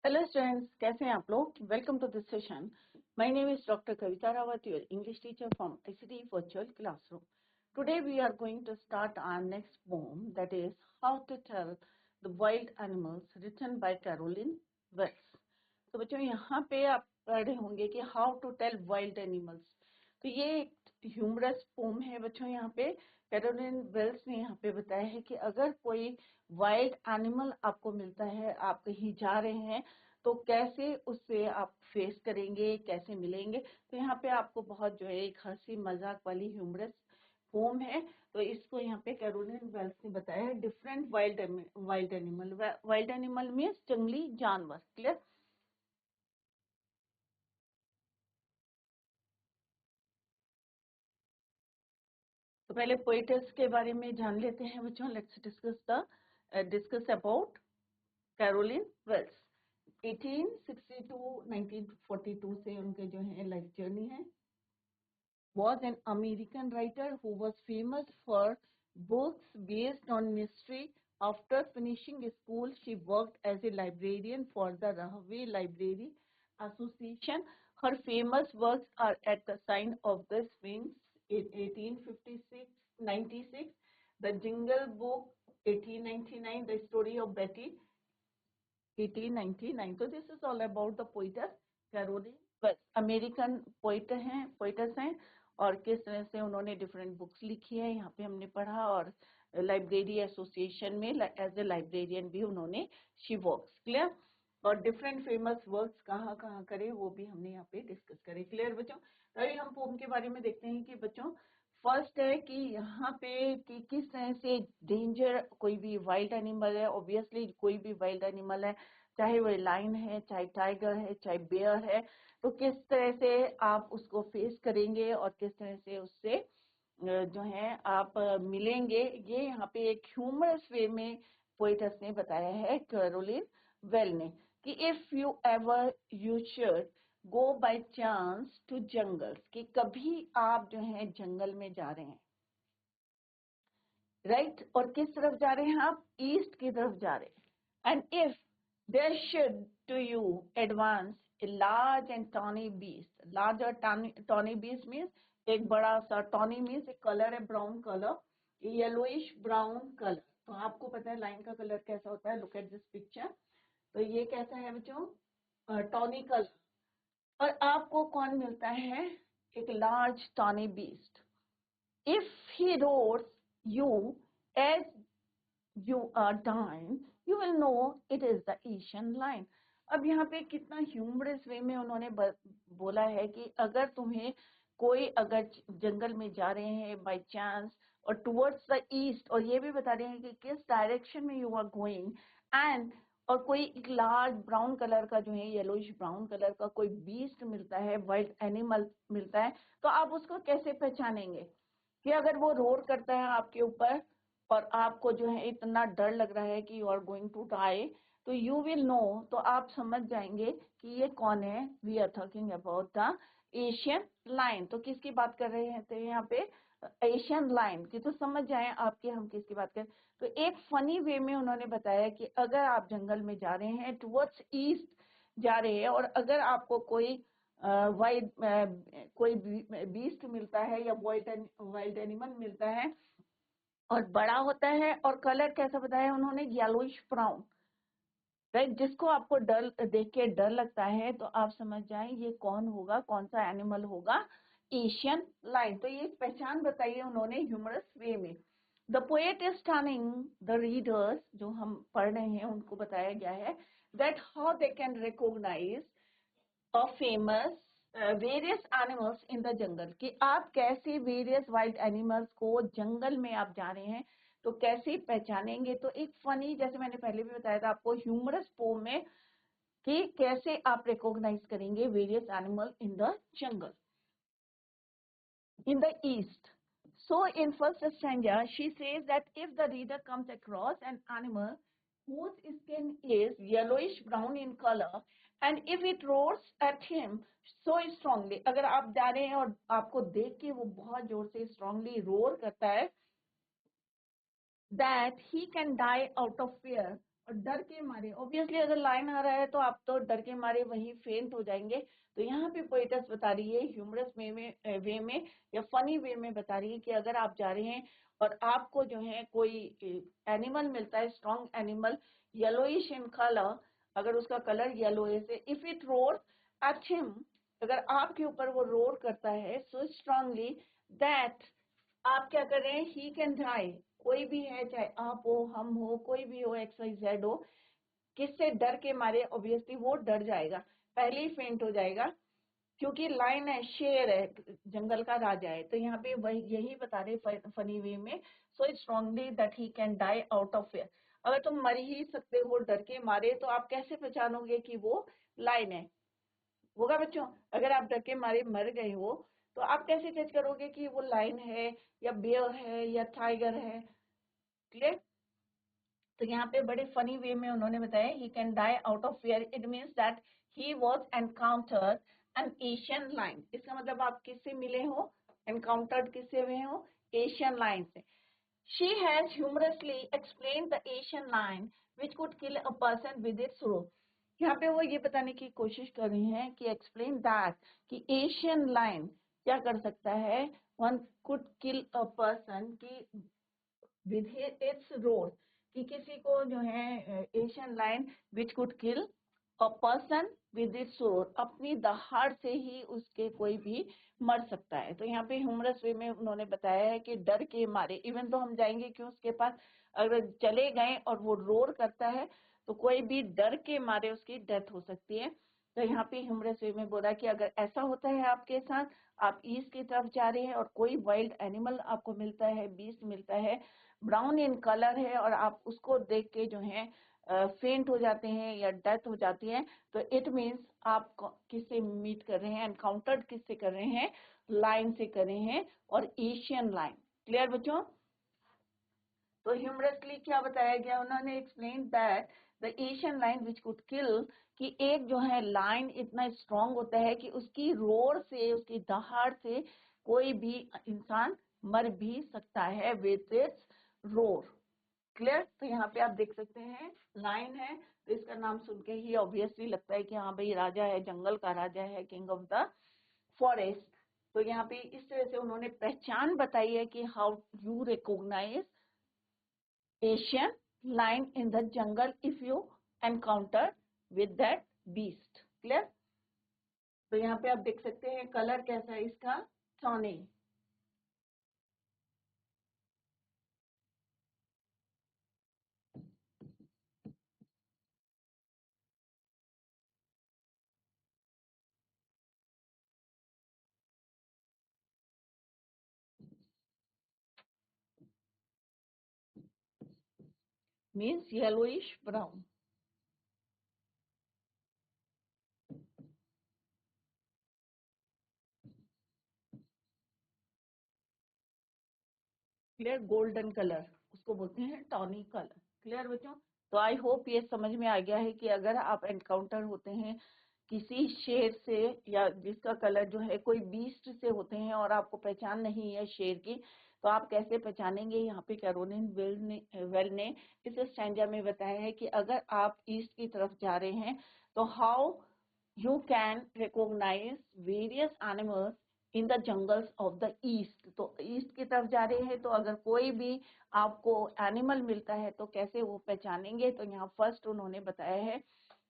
Hello students, कैसे हैं आप लोग? Welcome to this session. My name is doctor Kavita Rawat, your English teacher from ICT virtual classroom. Today we are going to start our next poem, that is how to tell the wild animals, written by Caroline Wells. तो बच्चों, यहाँ पे आप पढ़े होंगे कि how to tell wild animals. तो ये एक ह्यूमरस पोम है बच्चों. यहाँ पे कैरोलिन वेल्स ने यहाँ पे बताया है कि अगर कोई वाइल्ड एनिमल आपको मिलता है, आप कहीं जा रहे हैं, तो कैसे उससे आप फेस करेंगे, कैसे मिलेंगे. तो यहाँ पे आपको बहुत जो है एक हंसी मजाक वाली ह्यूमरस पोम है. तो इसको यहाँ पे कैरोलिन वेल्स ने बताया है. Different wild animal. Wild animal means जंगली जानवर. क्लियर? तो पहले पोएट्स के बारे में जान लेते हैं बच्चों. Let's discuss about Caroline Wells. 1862-1942 से उनके जो है लाइफ जर्नी है. Was an American writer who was famous for books based on mystery. After finishing school, she worked as a librarian for the Rahway Library Association. Her famous works are At the Sign of the Sphinx in 1856-96, The Jingle Book 1899, The Story of Betty 1899. So this is all about the poetess Caroline Wells. American poetess हैं और किस तरह से उन्होंने different books लिखी है, यहाँ पे हमने पढ़ा. और लाइब्रेरी एसोसिएशन में एज ए लाइब्रेरियन भी उन्होंने शी वर्क्स. क्लियर? और डिफरेंट फेमस वर्क्स कहाँ कहाँ करे वो भी हमने यहाँ पे डिस्कस करे. क्लियर बच्चों? अभी हम पोम के बारे में देखते हैं कि बच्चों फर्स्ट है कि यहाँ पे कि किस तरह से डेंजर कोई भी वाइल्ड एनिमल है. ऑब्वियसली कोई भी वाइल्ड एनिमल है, चाहे वो लायन है, चाहे टाइगर है, चाहे बेयर है, तो किस तरह से आप उसको फेस करेंगे और किस तरह से उससे जो है आप मिलेंगे. ये यहाँ पे एक ह्यूमरस वे में पोएटस ने बताया है कैरोलिन वेल ने कि if you ever you should go by chance to jungles, कि कभी आप जो है जंगल में जा रहे हैं, राइट? और किस तरफ जा रहे हैं आप? ईस्ट की तरफ जा रहे हैं. And if there should to you advance a large and tawny beast. Large or tawny beast means एक बड़ा सा. tawny means एक कलर है, brown colour, yellowish brown colour. तो आपको पता है लाइन का कलर कैसा होता है. Look at this picture. तो ये कैसा है बच्चों? Tawny colour. और आपको कौन मिलता है? एक large tawny beast. If he roars you as you are dying, you will know it is the Asian lion. अब यहाँ पे कितना ह्यूमरस वे में उन्होंने बोला है कि अगर तुम्हें कोई अगर जंगल में जा रहे हैं बाय चांस और टुवर्ड्स द ईस्ट, और ये भी बता रहे हैं कि किस डायरेक्शन में यू आर गोइंग, एंड और कोई एक लार्ज ब्राउन कलर का जो है येलोइश ब्राउन कलर का कोई बीस्ट मिलता है, वाइल्ड एनिमल मिलता है, तो आप उसको कैसे पहचानेंगे? कि अगर वो रोर करता है आपके ऊपर और आपको जो है इतना डर लग रहा है कि you are going to die, तो यू विल नो, तो आप समझ जाएंगे कि ये कौन है. We are talking about the Asian lion. तो किसकी बात कर रहे हैं? तो यहाँ पे एशियन लायन की. तो समझ जाए आपके हम किसकी बात करें. तो एक फनी वे में उन्होंने बताया कि अगर आप जंगल में जा रहे हैं, टुवर्ड्स ईस्ट जा रहे हैं, और अगर आपको कोई वाइल्ड कोई बीस्ट मिलता है या वाइल्ड एनिमल मिलता है और बड़ा होता है और कलर कैसा बताया उन्होंने? Yellowish brown, right? जिसको आपको डर देख के डर लगता है, तो आप समझ जाएं ये कौन होगा, कौन सा एनिमल होगा? Asian lion. तो ये पहचान बताइए उन्होंने ह्यूमरस वे में. The poet is turning the readers, जो हम पढ़ रहे हैं उनको बताया गया है that how they can recognize of famous various animals in the jungle, कि आप कैसे various wild animals को जंगल में आप जा रहे हैं तो कैसे पहचानेंगे. तो एक फनी, जैसे मैंने पहले भी बताया था आपको, ह्यूमरस पोम में कि कैसे आप रिकॉग्नाइज करेंगे various animal in the jungle in the east. So in first stanza she says that if the reader comes across an animal whose skin is yellowish brown in color and if it roars at him so strongly, अगर आप जा रहे हैं और आपको देख के वो बहुत जोर से strongly roar करता है, that he can die out of fear और डर के मारे, ऑब्वियसली अगर लाइन आ रहा है तो आप तो डर के मारे वहीं फेंट हो जाएंगे। तो यहाँ पे पोएटस बता रही है ह्यूमरस वे में या फनी वे में बता रही है कि अगर आप जा रहे हैं और आपको जो है कोई एनिमल मिलता है, strong animal, yellowish in colour, अगर उसका कलर येलो है, if it roar at him, अगर आपके ऊपर वो रोर करता है सो स्ट्रांगली दैट आप क्या कर रहे हैं, ही कैन डाई, कोई भी है, चाहे आप हो, हम हो, कोई भी हो, एक्स वाई जेड हो, किससे, डर के मारे ऑब्वियसली वो डर जाएगा, पहले ही फेंट हो जाएगा, क्योंकि लाइन है, शेर है, जंगल का राजा है। तो यहाँ पे वही यही बता रहे फनी वे में, so strongly that he can die out of fear, अगर तुम मर ही सकते हो डर के मारे तो आप कैसे पहचानोगे कि वो लाइन है? होगा बच्चों, अगर आप डर के मारे मर गए हो तो आप कैसे जज करोगे कि वो लाइन है या बेयर है या टाइगर है? क्लियर? तो यहाँ पे बड़े फनी वे में उन्होंने बताया, he can die out of fear, it means that he was encountered an Asian lion. इसका मतलब आप किससे मिले हो, एनकाउंटर्ड किससे हुए हो, एशियन लाइन से। She has humorously explained the Asian lion which could kill a person with its roar. यहाँ पे वो ये बताने की कोशिश कर रही हैं कि explain that कि एशियन लाइन क्या कर सकता है, one could kill a person की with its roar, कि किसी को जो है Asian line which could kill a person with its roar, अपनी दहाड़ से ही उसके कोई भी मर सकता है। तो यहाँ पे ह्यूमरस वे में उन्होंने बताया है कि डर के मारे इवन तो हम जाएंगे क्यों उसके पास, अगर चले गए और वो रोर करता है तो कोई भी डर के मारे उसकी डेथ हो सकती है। तो यहाँ पे ह्यूमरस वे में बोला कि अगर ऐसा होता है आपके साथ, आप ईस्ट की तरफ जा रहे हैं और कोई वाइल्ड एनिमल आपको मिलता है, बीस्ट मिलता है, ब्राउन इन कलर है, और आप उसको देख के जो है फेंट हो जाते हैं या डेथ हो जाती है, तो इट मीन्स आप किससे मीट कर रहे हैं, एनकाउंटर्ड किससे कर रहे हैं, लाइन से कर रहे हैं, और एशियन लाइन। क्लियर बच्चों? तो ह्यूमरसली क्या बताया गया, उन्होंने explain that the Asian line which could किल, कि एक जो है लाइन इतना स्ट्रांग होता है कि उसकी रोर से, उसकी दहाड़ से कोई भी इंसान मर भी सकता है विद इट्स रोर। क्लियर? तो यहाँ पे आप देख सकते हैं लाइन है, तो इसका नाम सुन के ही ऑब्वियसली लगता है कि हाँ भाई राजा है, जंगल का राजा है, किंग ऑफ द फॉरेस्ट। तो यहाँ पे इस तरह से उन्होंने पहचान बताई है कि how you recognize Asian lion in the jungle if you encounter with that beast. Clear? तो यहाँ पे आप देख सकते हैं कलर कैसा है इसका, tawny. Means yellowish brown. Clear? Golden colour उसको बोलते हैं टॉनी कलर। क्लियर बच्चों? तो आई होप ये समझ में आ गया है कि अगर आप एनकाउंटर होते हैं किसी शेर से या जिसका कलर जो है कोई बीस्ट से होते हैं और आपको पहचान नहीं है शेर की, तो आप कैसे पहचानेंगे। यहाँ पे कैरोलिन वेल ने इस स्टैंजा में बताया है कि अगर आप ईस्ट की तरफ जा रहे हैं तो how you can recognize various animals in the jungles of the east। तो ईस्ट की तरफ जा रहे हैं तो अगर कोई भी आपको एनिमल मिलता है तो कैसे वो पहचानेंगे। तो यहाँ फर्स्ट उन्होंने बताया है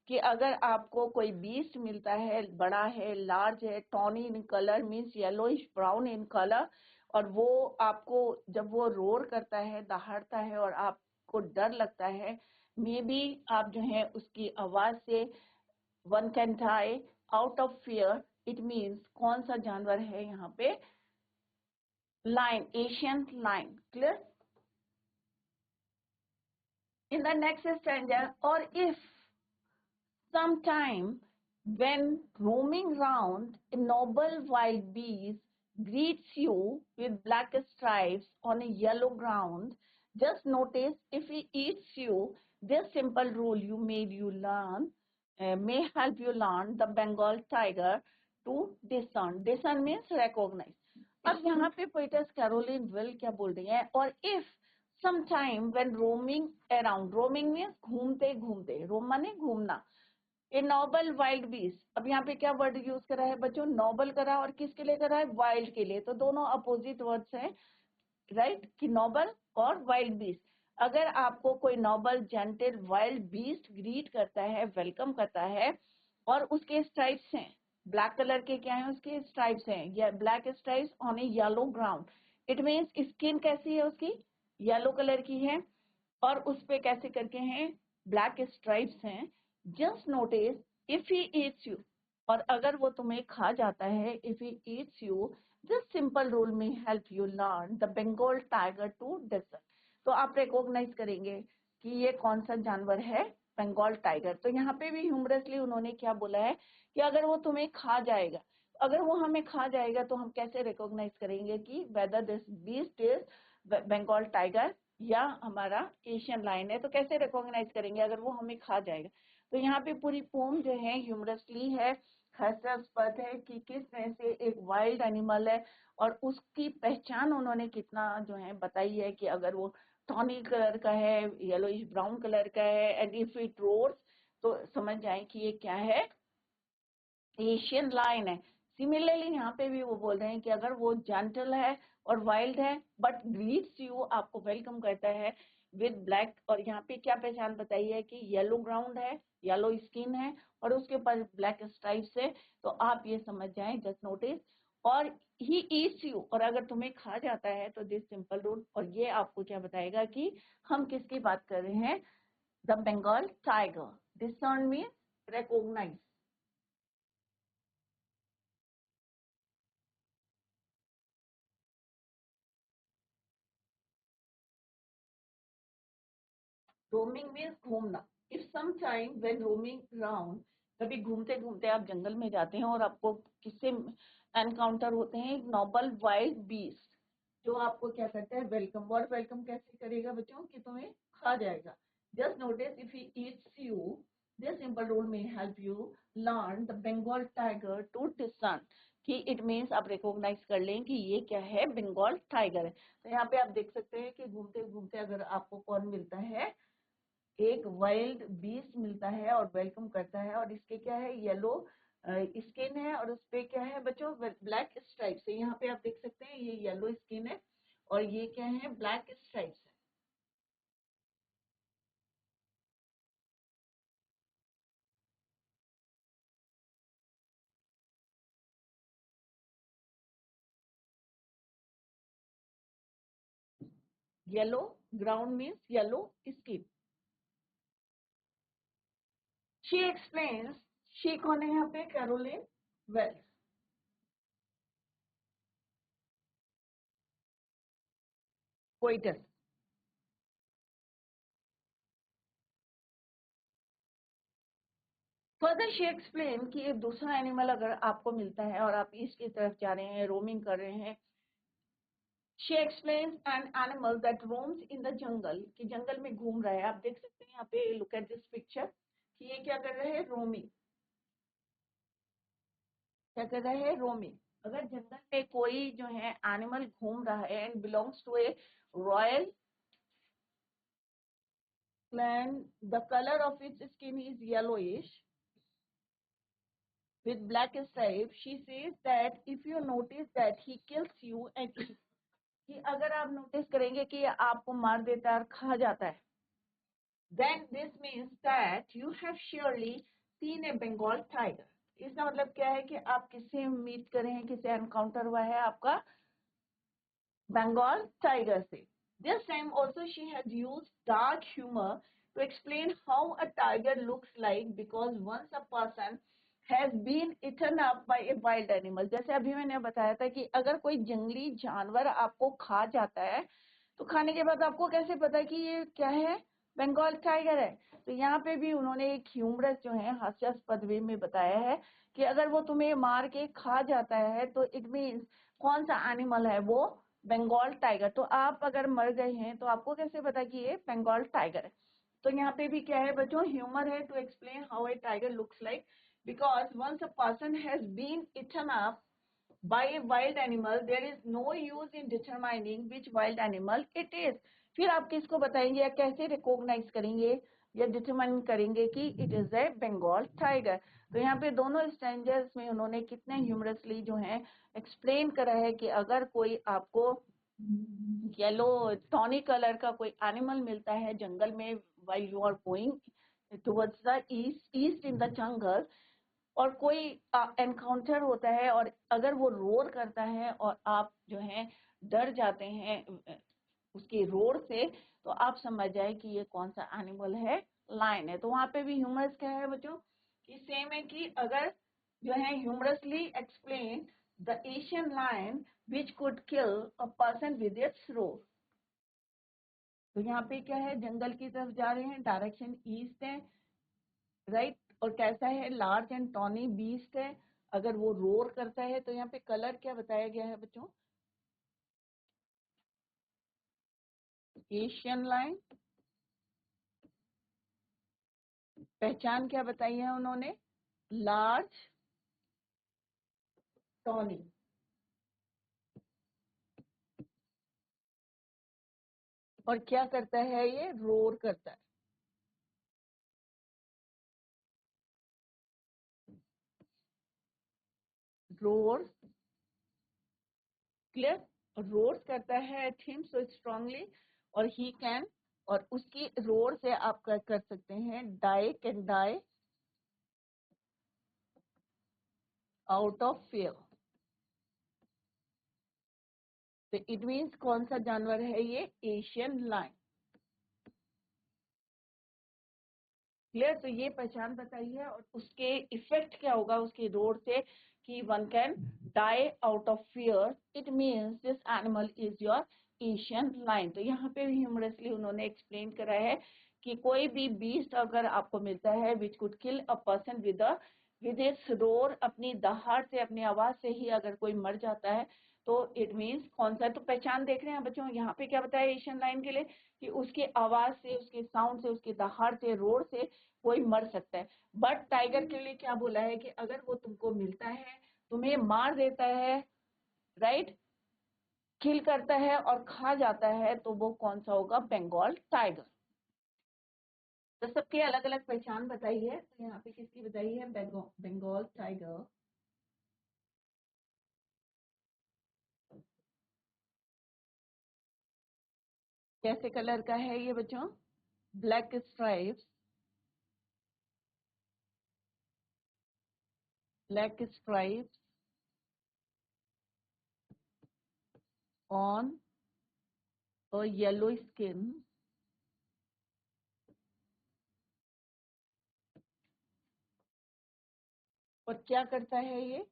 कि अगर आपको कोई बीस्ट मिलता है, बड़ा है, लार्ज है, tawny in colour means yellowish brown in colour, और वो आपको जब वो रोर करता है, दहाड़ता है और आपको डर लगता है, मे बी आप जो है उसकी आवाज से one can die out of fear, it means कौन सा जानवर है यहाँ पे, lion, Asian lion. Clear? In the next standard, और if sometime when roaming round, a noble wild beast greets you with black stripes on a yellow ground. Just notice if he eats you. This simple rule you learn may help you learn the Bengal tiger to discern. Discern means recognize. अब यहाँ पे poets Caroline will क्या बोल रही है, और if sometime when roaming around, roaming means घूमते घूमते, roam माने घूमना, ए नॉबल वाइल्ड बीस्ट, अब यहाँ पे क्या वर्ड यूज करा है बच्चों, नॉबल करा और किसके लिए करा है, वाइल्ड के लिए, तो दोनों अपोजिट वर्ड्स हैं, राइट, कि नॉबल और वाइल्ड बीस्ट। अगर आपको कोई noble gentle wild beast greet करता है, वेलकम करता है, और उसके स्ट्राइप्स हैं ब्लैक कलर के, क्या है उसके स्ट्राइप्स हैं, या black stripes on A yellow ground, it means skin कैसी है उसकी, येलो कलर की है, और उस पे कैसे करके हैं, ब्लैक स्ट्राइप्स हैं, just notice if he eats you, और अगर वो तुम्हें खा जाता है, if he eats you, this simple rule में help you learn the Bengal tiger to discuss. तो आप रिकॉग्नाइज करेंगे कि ये कौन सा जानवर है, बंगाल टाइगर। तो यहाँ पे भी ह्यूमरसली उन्होंने क्या बोला है कि अगर वो तुम्हें खा जाएगा, अगर वो हमें खा जाएगा तो हम कैसे रिकॉग्नाइज करेंगे कि whether this beast is Bengal tiger या हमारा एशियन लायन है, तो कैसे रिकॉग्नाइज करेंगे अगर वो हमें खा जाएगा। तो यहाँ पे पूरी पोम जो है ह्यूमरसली है, हास्यास्पद है कि किस तरह से एक वाइल्ड एनिमल है और उसकी पहचान उन्होंने कितना जो है बताई है कि अगर वो टॉनी कलर का है, येलोइश ब्राउन कलर का है, एंड इफ इट रोर्स, तो समझ जाए कि ये क्या है, एशियन लायन है। सिमिलरली यहाँ पे भी वो बोल रहे हैं कि अगर वो जेंटल है और वाइल्ड है बट ग्रीट्स यू, आपको वेलकम करता है विद ब्लैक, और यहाँ पे क्या पहचान बताई है कि येलो ग्राउंड है, येलो स्किन है, और उसके ऊपर ब्लैक स्ट्राइप्स है, तो आप ये समझ जाएं, जस्ट नोटिस, और ही ईट्स यू, और अगर तुम्हें खा जाता है तो दिस सिंपल रूल, और ये आपको क्या बताएगा कि हम किसकी बात कर रहे हैं, the Bengal tiger. Discern means recognise. Roaming means घूमना। If some time when roaming round, कभी घूमते घूमते आप जंगल में जाते हैं और आपको किससे एनकाउंटर होते हैं, एक नॉबल वाइल्ड बीस्ट, जो आपको क्या करता है, वेलकम। और वेलकम कैसे करेगा बच्चों कि तुम्हें खा जाएगा। Just notice if he eats you, this simple rule में help you learn the Bengal tiger to discern, कि इट मीन्स आप रिकॉग्नाइज कर लें कि ये क्या है, बंगाल टाइगर है। तो यहाँ पे आप देख सकते हैं कि घूमते घूमते अगर आपको कौन मिलता है, एक वाइल्ड बीस्ट मिलता है और वेलकम करता है, और इसके क्या है, येलो स्किन है, और उस पे क्या है बच्चों, ब्लैक स्ट्राइप्स है। यहाँ पे आप देख सकते हैं ये येलो स्किन है और ये क्या है, ब्लैक स्ट्राइप्स है। Yellow ground means yellow skin. She explains, she कौन है यहाँ पे, कैरोलिन वेल्स। कोइटस। फर्दर शी एक्सप्लेन कि एक दूसरा एनिमल अगर आपको मिलता है और आप ईस्ट की तरफ जा रहे हैं, रोमिंग कर रहे हैं, she explains an animal that roams in the jungle, कि जंगल में घूम रहा है। आप देख सकते हैं यहाँ पे, look at this picture, कि ये क्या कर रहे हैं, रोमिंग, क्या कर रहा है, रोमिंग। अगर जंगल में कोई जो है एनिमल घूम रहा है and belongs to a royal clan, the color of its skin is yellowish with black stripes, she says that if you notice that he kills you and eats, कि अगर आप नोटिस करेंगे कि आपको मार देता है और खा जाता है, then this means that you have surely seen a Bengal tiger. इसका मतलब क्या है कि आप किससे मीट करे हैं, किससे एनकाउंटर हुआ है आपका, बंगाल टाइगर से। This time also she has used dark humor to explain how a tiger looks like, because once a person has been eaten up by a wild animal, जैसे अभी मैंने बताया था कि अगर कोई जंगली जानवर आपको खा जाता है तो खाने के बाद आपको कैसे पता कि ये क्या है, बंगाल टाइगर है। तो यहाँ पे भी उन्होंने एक ह्यूमरस जो है हास्यास्पद वे में बताया है कि अगर वो तुम्हें मार के खा जाता है तो इट मीन्स कौन सा एनिमल है वो, बंगाल टाइगर। तो आप अगर मर गए हैं तो आपको कैसे पता कि ये बंगाल टाइगर है। तो यहाँ पे भी क्या है बच्चों, ह्यूमर है, to explain how a tiger looks like, because once a person has been eaten up by a wild animal, there is no use in determining which wild animal it is, फिर आप किसको बताएंगे या कैसे recognize करेंगे या determine करेंगे कि it is a Bengal tiger. तो यहाँ पे दोनों स्ट्रेंजर्स में उन्होंने कितने ह्यूमरसली जो है एक्सप्लेन करा है कि अगर कोई आपको येलो टॉनी कलर का कोई एनिमल मिलता है जंगल में while you are going towards the east in the jungle, और कोई एनकाउंटर होता है और अगर वो रोर करता है और आप जो है डर जाते हैं उसके रोर से, तो आप समझ जाए कि ये कौन सा एनिमल है, लायन है। तो वहां पे भी ह्यूमरस क्या है बच्चों कि सेम है कि अगर जो है humorously explain the Asian lion which could kill a person with its roar. तो यहाँ पे क्या है, जंगल की तरफ जा रहे हैं, डायरेक्शन ईस्ट है, राइट, और कैसा है, लार्ज एंड टॉनी बीस्ट है। अगर वो रोर करता है तो यहाँ पे कलर क्या बताया गया है बच्चों, एशियन लायन। पहचान क्या बताई है उन्होंने, लार्ज टॉनी। और क्या करता है, ये रोर करता है। रोर, क्लियर, रोर्स करता है एट हिम सो स्ट्रांगली, और ही कैन, और उसकी रोर से आप कर सकते हैं die, can die out of fear. तो इट मीन्स कौन सा जानवर है ये, एशियन लायन। क्लियर, तो ये पहचान बताइए और उसके इफेक्ट क्या होगा उसके रोर से कि one can die out of fear, it means this animal is your Asian lion. तो यहाँ पे भी ह्यूमरसली उन्होंने एक्सप्लेन करा है कि कोई भी बीस्ट अगर आपको मिलता है विच could kill a person with its roar, अपनी दहाड़ से, अपनी आवाज से ही अगर कोई मर जाता है तो इट मीन्स कौन सा। तो पहचान देख रहे हैं बच्चों, यहाँ पे क्या बताया एशियन लायन के लिए कि उसके आवाज से, उसके साउंड से, उसके दहाड़ से, रोर से कोई मर सकता है। बट टाइगर के लिए क्या बोला है कि अगर वो तुमको मिलता है, तुम्हें मार देता है, राइट, किल करता है और खा जाता है, तो वो कौन सा होगा, बंगाल टाइगर। तो सबके अलग अलग पहचान बताई है। तो यहाँ पे किसकी बताई है, बंगाल टाइगर। कैसे कलर का है ये बच्चों, black stripes, black stripes on a yellow skin, और क्या करता है ये,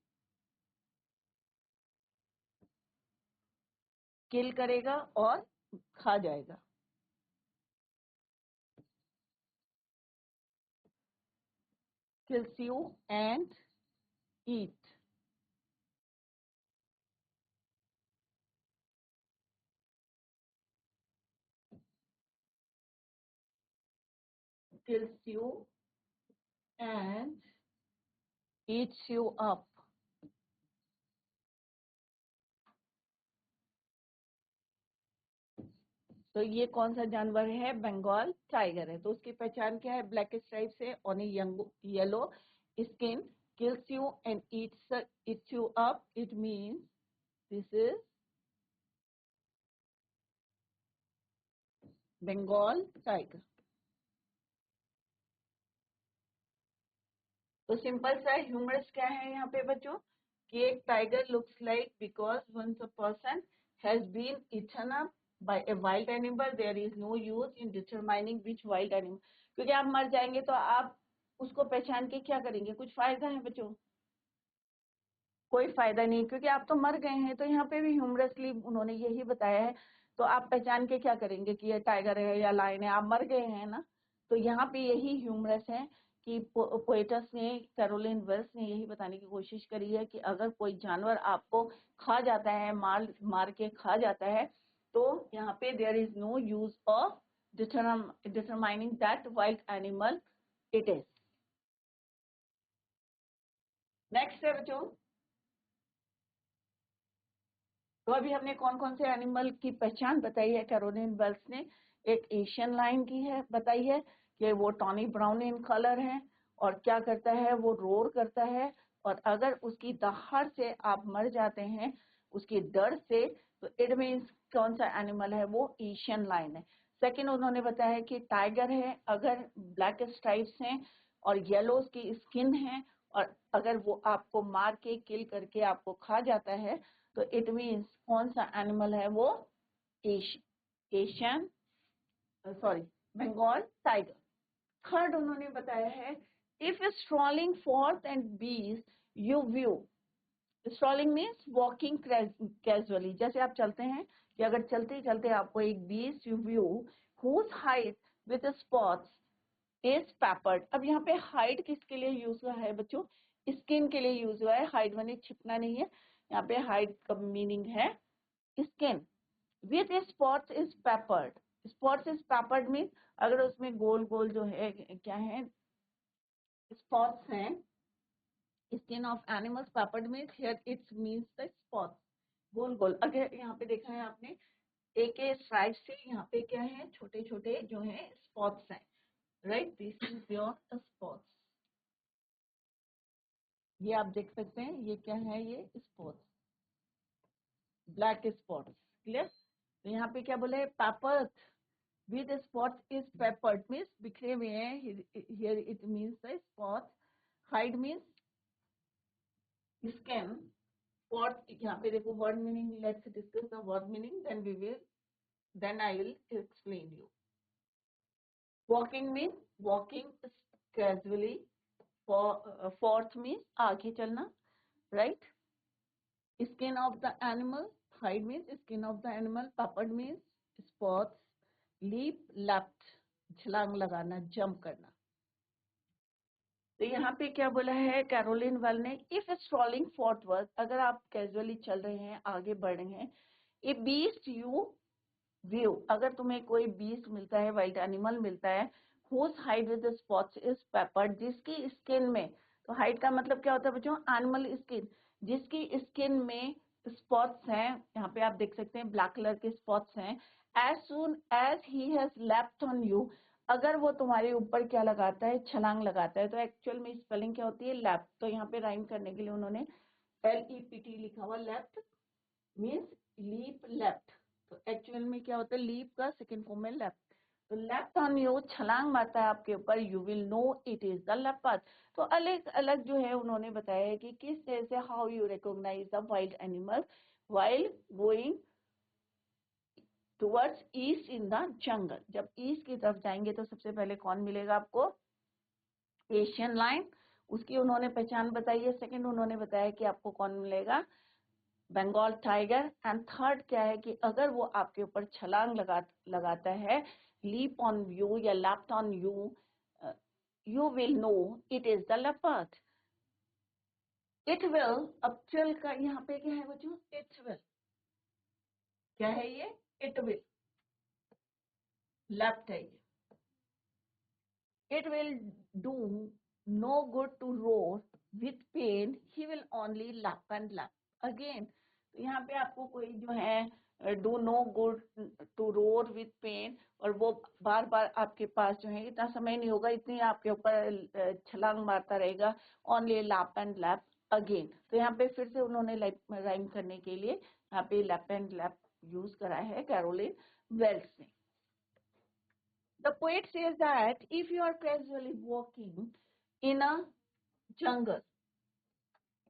किल करेगा और खा जाएगा। kills you and eat. Kills you and eats you up. तो ये कौन सा जानवर है, बंगाल टाइगर है। तो उसकी पहचान क्या है, ब्लैक स्ट्राइप से on A yellow skin, kills you and eats you up, it means this is Bengal tiger. तो सिंपल सा ह्यूमरस क्या है यहाँ पे बच्चों कि एक tiger looks like because once a person has been eaten up by a wild animal, there is no use in determining which wild animal. क्योंकि आप मर जाएंगे तो आप उसको पहचान के क्या करेंगे, कुछ फायदा है बच्चों, कोई फायदा नहीं, क्योंकि आप तो मर गए हैं। तो यहाँ पे भी ह्यूमरसली उन्होंने यही बताया है। तो आप पहचान के क्या करेंगे कि ये टाइगर है या लायन है, आप मर गए हैं ना। तो यहाँ पे यही ह्यूमरस है कि पोएटस ने, कैरोलिन वेल्स ने यही बताने की कोशिश करी है कि अगर कोई जानवर आपको खा जाता है, मार मार के खा जाता है, तो यहाँ पे there is no use of determining that wild animal it is. Next है बच्चों, तो अभी हमने कौन कौन से एनिमल की पहचान बताई है, कैरोलिन वेल्स ने। एक एशियन लायन की है बताई है कि वो टॉनी ब्राउन इन कलर है और क्या करता है, वो रोर करता है, और अगर उसकी दहाड़ से आप मर जाते हैं उसकी डर से, तो इट मीन्स कौन सा एनिमल है, वो एशियन लायन है। सेकेंड उन्होंने बताया कि टाइगर है, अगर ब्लैक स्ट्राइप्स हैं और येलो की स्किन है और अगर वो आपको मार के किल करके आपको खा जाता है, तो इट मीन्स कौन सा एनिमल है, वो Asian sorry Bengal tiger. Third उन्होंने बताया है, if strolling forth and beast you view, strolling means walking casually, जैसे आप चलते हैं कि अगर चलते चलते आपको एक beast you view whose hide with spots is peppered. अब यहाँ पे हाइट किसके लिए यूज हुआ है बच्चों, स्किन के लिए यूज हुआ है, हाइट मैंने छिपना नहीं है, यहाँ पे हाइट का मीनिंग है skin. With spots is peppered, spots is peppered mean अगर उसमें गोल गोल जो है क्या है, स्पॉट्स हैं, skin of animals peppered mean here it's means the spots, गोल गोल। अगर यहाँ पे देखा है आपने एक स्ट्राइप से, यहाँ पे क्या है, छोटे छोटे जो है स्पॉट्स हैं, right, this is your spots, ये आप देख सकते हैं, ये क्या है, ये स्पॉट्स, ब्लैक स्पॉट्स, क्लियर। तो यहाँ पे क्या बोले, peppered with spots is peppered means बिखरे हुए हैं, here it means the spots, hide means skin, spot यहाँ पे देखो word meaning, let's discuss the word meaning then I will explain you. Walking means walking casually, forth means आगे चलना, right. Skin of the animal, hide means skin of the animal, papad means spots, leap leapt, छलांग लगाना, jump करना। तो यहाँ पे क्या बोला है कैरोलिन वेल ने, इफ स्ट्रॉलिंग फॉरवर्ड, अगर आप कैजुअली चल रहे हैं, आगे बढ़ रहे हैं, ए बीस्ट यू व्यू, अगर तुम्हें कोई बीस्ट मिलता है, वाइल्ड एनिमल मिलता है, whose hide with spots is peppered, जिसकी स्किन में, तो हाइड का मतलब क्या होता है बच्चों, एनिमल स्किन, जिसकी स्किन में स्पॉट्स हैं, यहाँ पे आप देख सकते हैं ब्लैक कलर के स्पॉट्स हैं, as soon as he has leapt on you, अगर वो तुम्हारे ऊपर क्या लगाता है, छलांग लगाता है। तो एक्चुअल में स्पेलिंग क्या होती है, लेफ्ट, तो यहाँ पे राइम करने के लिए उन्होंने LEPT लिखा हुआ, लेफ्ट मीन्स लीप लेफ्ट, तो एक्चुअल में क्या होता है, लीप का सेकंड फॉर्म में लेफ्ट, तो लेफ्ट ऑन यू, छलांग मारता है आपके ऊपर, you will know it is the leopard. तो अलग अलग जो है उन्होंने बताया है कि किस तरह से, how you recognise the wild animal while going towards east in the jungle. जब ईस्ट की तरफ जाएंगे तो सबसे पहले कौन मिलेगा आपको, एशियन लायन, उसकी उन्होंने पहचान बताई है। सेकंड उन्होंने बताया कि आपको कौन मिलेगा, बंगाल टाइगर। एंड थर्ड क्या है कि अगर वो आपके ऊपर छलांग लगाता है, लीप ऑन यू या leapt on you, you will know it is the leopard. It will, अब विल का यहाँ पे क्या है बच्चों, इट विल, क्या है ये, इट विल, लेफ्ट है ये, it will do no good to roar with pain, he will only lap and lap again. तो यहाँ पे आपको कोई जो है do no good to roar with pain, और वो बार बार आपके पास जो है इतना समय नहीं होगा, इतनी आपके ऊपर छलांग मारता रहेगा, only lap and lap again. तो यहाँ पे फिर से उन्होंने राइम करने के लिए यहाँ पे लैप एंड लैप यूज करा है कैरोलिन वेल्स ने। The poet says that if you are casually walking in a jungle,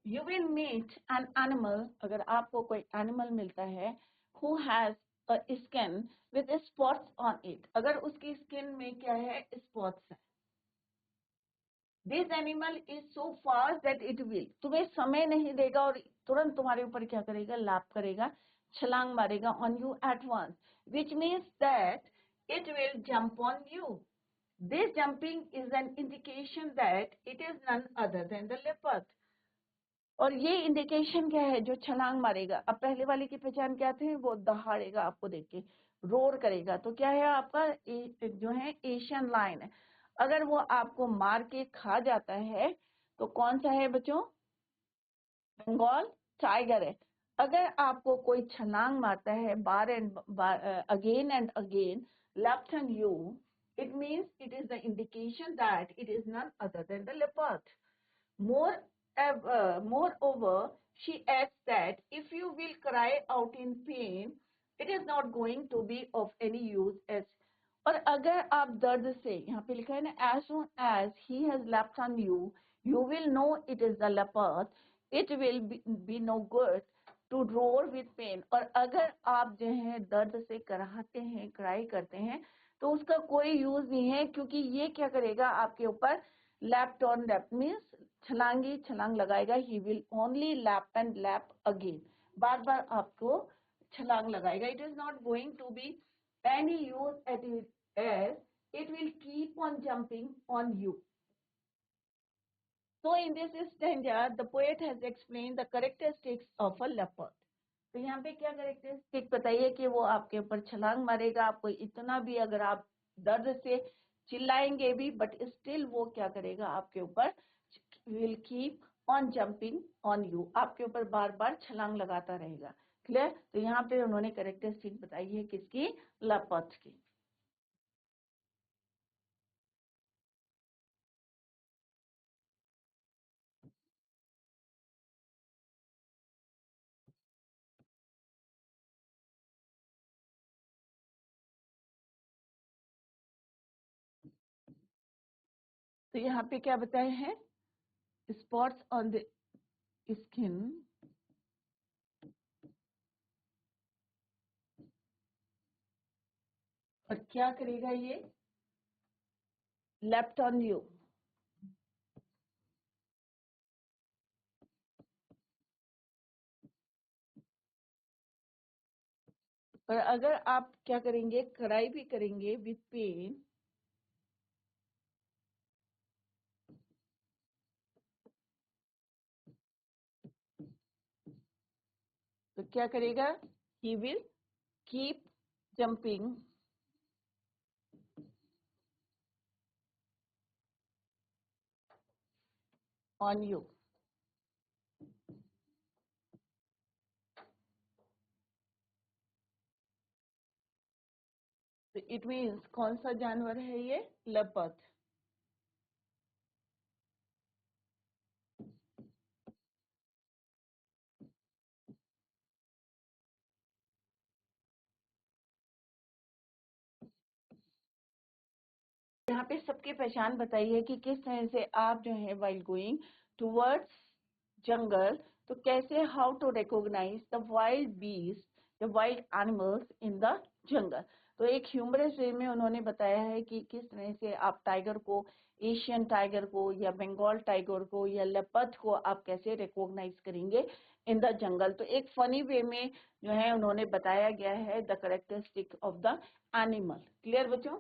you will meet an animal, अगर आपको कोई animal मिलता है, who has a skin with spots on it, अगर उसकी skin में क्या है, spots है। This animal is so fast that it will, तुम्हें समय नहीं देगा और तुरंत तुम्हारे ऊपर क्या करेगा, लाप करेगा, छलांग मारेगा on you at once, which means that it will jump on you. This jumping is an indication that it is none other than the leopard. और ये इंडिकेशन क्या है, जो छलांग मारेगा। अब पहले वाले की पहचान क्या थे, वो दहाड़ेगा आपको देख के, रोर करेगा, तो क्या है आपका जो है एशियन लायन है। अगर वो आपको मार के खा जाता है तो कौन सा है बच्चों, बंगाल टाइगर है। अगर आपको कोई छलांग मारता है बार and again and again left and you, it means it is the indication that it is none other than the leopard. Moreover, she adds that if you will cry out in pain, it is not going to be of any use as. और अगर आप दर्द से, यहाँ पे लिखा है ना, as soon as he has leapt on you, you will know it is the leopard. It will be no good to roar with pain. और अगर आप जो है दर्द से कराहते हैं, क्राई करते हैं, तो उसका कोई यूज नहीं है, क्योंकि ये क्या करेगा आपके ऊपर, लैप्ट ऑन लैप मीन्स छलांगी छलांग लगाएगा. He will only lap and lap again, बार बार आपको छलांग लगाएगा. It is not going to be any use at it, as it will keep on jumping on you. So in this stanza, the poet has explained the characteristics of a leopard. तो यहाँ पे क्या characteristic बताइए कि वो आपके ऊपर छलांग मारेगा, आपको इतना भी अगर आप दर्द से चिल्लाएंगे भी, बट स्टिल वो क्या करेगा आपके ऊपर, will keep on jumping on you, आपके ऊपर बार बार छलांग लगाता रहेगा. क्लियर? तो यहाँ पे उन्होंने कैरेक्टरिस्टिक बताई है किसकी, लेपर्ड की. तो यहाँ पे क्या बताए हैं, स्पॉट्स ऑन द स्किन, और क्या करेगा ये, लेफ्ट ऑन यू. और अगर आप क्या करेंगे, क्राई भी करेंगे विथ पेन, तो क्या करेगा, he will keep jumping on you. तो इट मीन्स कौन सा जानवर है ये, लेपर्ड. यहाँ पे सबकी पहचान बताई है कि किस तरह से आप जो है वाइल गोइंग टूवर्ड्स जंगल, तो कैसे, how to recognize the wild beast, the wild animals in the jungle. तो एक ह्यूमरस वे में उन्होंने बताया है कि किस तरह से आप टाइगर को, एशियन टाइगर को या बंगाल टाइगर को या लेपर्ड को आप कैसे रिकॉग्नाइज करेंगे इन द जंगल. तो एक फनी वे में जो है उन्होंने बताया गया है the characteristic of the animal. Clear बच्चों?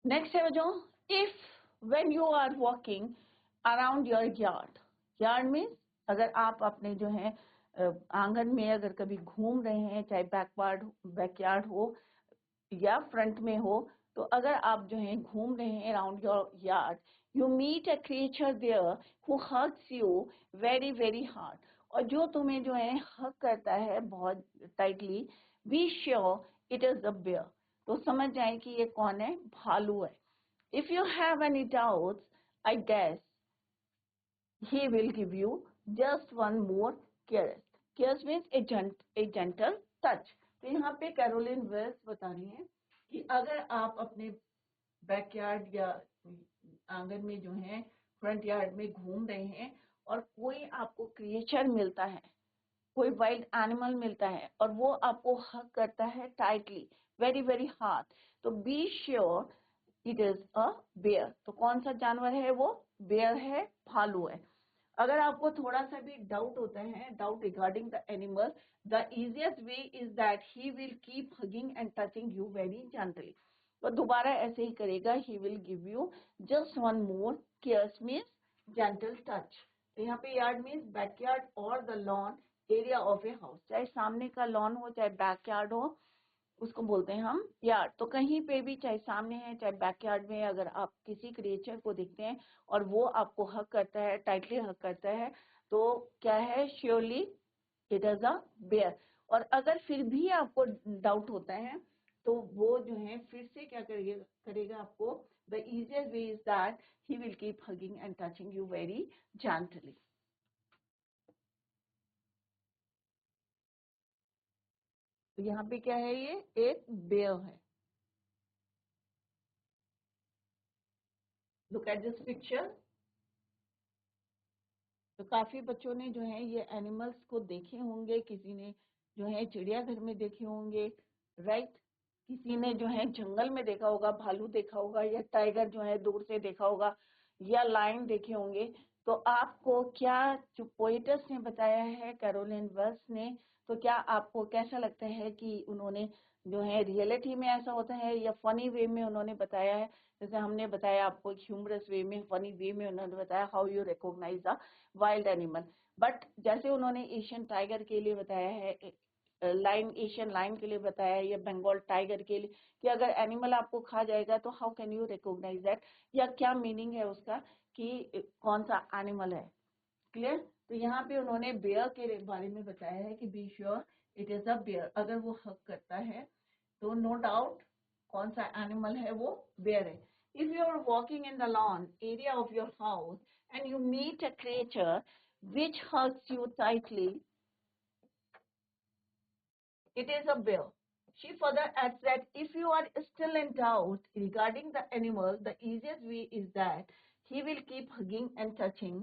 नेक्स्ट है बच्चों, if when you are walking around your yard, yard means अगर आप अपने जो है आंगन में अगर कभी घूम रहे हैं, चाहे बैकयार्ड हो या फ्रंट में हो, तो अगर आप जो है घूम रहे हैं around your yard, you meet a creature there who hugs you very very hard, और जो तुम्हें जो है हग करता है बहुत tightly, be sure it is the bear, तो समझ जाए कि ये कौन है, भालू है. If you have any doubts, I guess he will give you just one more caress. Caress means a gentle touch. तो यहाँ पे कैरोलिन वेल्स बता रही हैं कि अगर आप अपने बैकयार्ड या आंगन में जो है फ्रंट यार्ड में घूम रहे हैं और कोई आपको क्रिएचर मिलता है, कोई वाइल्ड एनिमल मिलता है और वो आपको हग करता है टाइटली, वेरी वेरी हार्ड, तो be sure it is a bear. तो कौन सा जानवर है वो, बेयर है, भालू है. अगर आपको थोड़ा सा भी डाउट होता है, doubt regarding the animal, the easiest way is that he will keep hugging and touching you very gently. तो दोबारा ऐसे ही करेगा, he will give you just one more cares means gentle touch. तो यहाँ पे यार्ड मीन्स बैकयार्ड और the lawn area of a house, चाहे सामने का लॉन हो चाहे बैकयार्ड हो, उसको बोलते हैं हम यार्ड। तो कहीं पे भी, चाहे सामने है चाहे बैकयार्ड में, अगर आप किसी क्रिएचर को देखते हैं और वो आपको हक करता है, टाइटली हक करता है, तो क्या है, surely it is a bear. और अगर फिर भी आपको डाउट होता है तो वो जो है फिर से क्या करेगा आपको, the easiest way is that he will keep hugging and touching you very gently. तो यहाँ पे क्या है, ये एक बेयर है। Look at this picture. तो काफी बच्चों ने जो है ये एनिमल्स को देखे होंगे, किसी ने जो है चिड़ियाघर में देखे होंगे, राइट। किसी ने जो है जंगल में देखा होगा, भालू देखा होगा, या टाइगर जो है दूर से देखा होगा, या लायन देखे होंगे। तो आपको क्या, जो पोएटस ने बताया है, कैरोलिन वेल्स ने, तो क्या आपको कैसा लगता है कि उन्होंने जो है रियलिटी में ऐसा होता है या फनी वे में उन्होंने बताया है? जैसे हमने बताया आपको ह्यूमरस वे में, फनी वे में उन्होंने बताया how you recognise a wild animal. But जैसे उन्होंने एशियन टाइगर के लिए बताया है, लाइन, एशियन लाइन के लिए बताया है, या बंगाल टाइगर के लिए, कि अगर एनिमल आपको खा जाएगा तो how can you recognise that, या क्या मीनिंग है उसका कि कौन सा एनिमल है। क्लियर। तो यहाँ पे उन्होंने बेयर के बारे में बताया है कि be sure it is a bear. अगर वो हक करता है तो नो डाउट कौन सा एनिमल है, वो बेयर है। If you are walking in the lawn area of your house and you meet a creature which hugs you tightly, it is a bear. She further adds that if you are still in doubt regarding the animal, the easiest way is that he will keep hugging and touching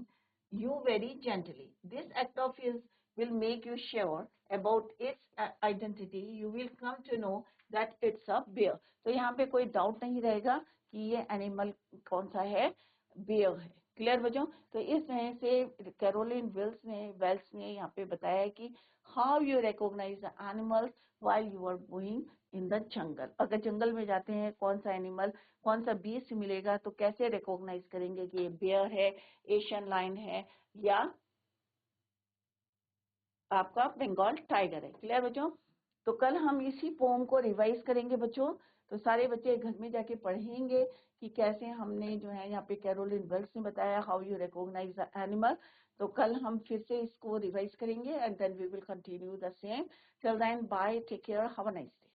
you very gently. This act of his will make you sure about its identity. You will come to know that it's a bear. तो यहाँ पे कोई doubt नहीं रहेगा कि ये animal कौन सा है, बेयर है। क्लियर बच्चों। तो इस तरह से कैरोलिन वेल्स ने यहाँ पे बताया है कि how you recognise the animals while you are going in the jungle। अगर जंगल में जाते हैं, कौन सा एनिमल, कौन सा बीस्ट मिलेगा, तो कैसे रिकॉग्नाइज करेंगे कि ये बेयर है, एशियन लायन है, या आपका बंगाल टाइगर है। क्लियर बच्चों। तो कल हम इसी पोम को रिवाइज करेंगे बच्चों। तो सारे बच्चे घर में जाके पढ़ेंगे कि कैसे हमने जो है यहाँ पे कैरोलिन वेल्स ने बताया how you recognise the animal. तो कल हम फिर से इसको रिवाइज करेंगे and then we will continue the same. Till then bye, take care, have a nice day.